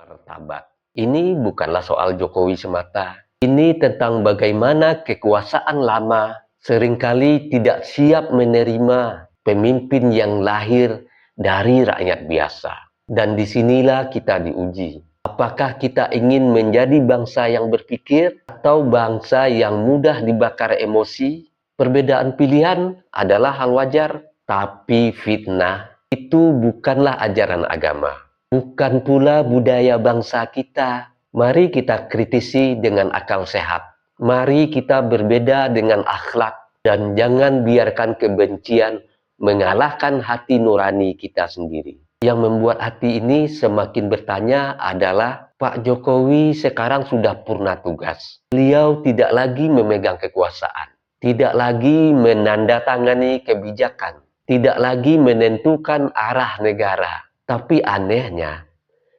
martabat. Ini bukanlah soal Jokowi semata. Ini tentang bagaimana kekuasaan lama seringkali tidak siap menerima pemimpin yang lahir dari rakyat biasa. Dan disinilah kita diuji. Apakah kita ingin menjadi bangsa yang berpikir atau bangsa yang mudah dibakar emosi? Perbedaan pilihan adalah hal wajar, tapi fitnah itu bukanlah ajaran agama. Bukan pula budaya bangsa kita. Mari kita kritisi dengan akal sehat. Mari kita berbeda dengan akhlak. Dan jangan biarkan kebencian mengalahkan hati nurani kita sendiri. Yang membuat hati ini semakin bertanya adalah Pak Jokowi sekarang sudah purna tugas. Beliau tidak lagi memegang kekuasaan. Tidak lagi menandatangani kebijakan. Tidak lagi menentukan arah negara. Tapi anehnya,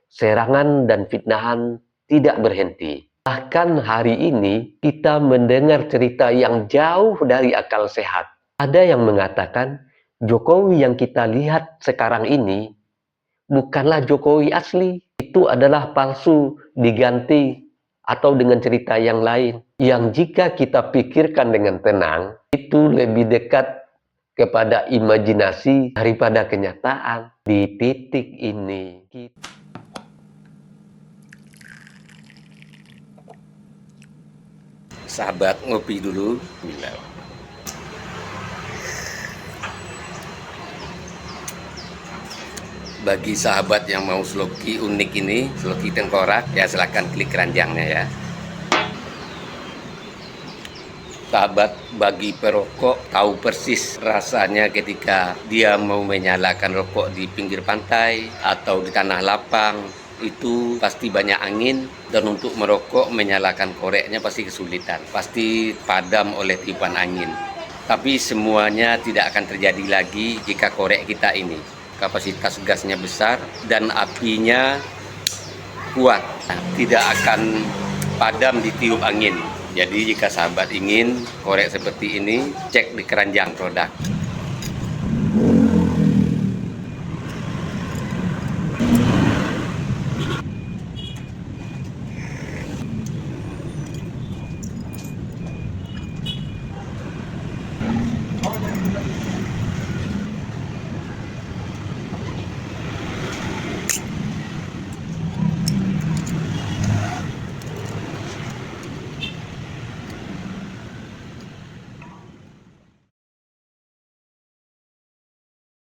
serangan dan fitnahan tidak berhenti. Bahkan hari ini kita mendengar cerita yang jauh dari akal sehat. Ada yang mengatakan Jokowi yang kita lihat sekarang ini bukanlah Jokowi asli. Itu adalah palsu, diganti, atau dengan cerita yang lain. Yang jika kita pikirkan dengan tenang, itu lebih dekat kepada imajinasi daripada kenyataan. Di titik ini, Sahabat ngopi dulu. Bagi sahabat yang mau sloki unik ini, sloki tengkorak, ya silahkan klik keranjangnya ya. Sahabat bagi perokok tahu persis rasanya ketika dia mau menyalakan rokok di pinggir pantai atau di tanah lapang. Itu pasti banyak angin, dan untuk merokok menyalakan koreknya pasti kesulitan, pasti padam oleh tiupan angin. Tapi semuanya tidak akan terjadi lagi jika korek kita ini kapasitas gasnya besar dan apinya kuat, tidak akan padam ditiup angin. Jadi jika sahabat ingin korek seperti ini, cek di keranjang produk.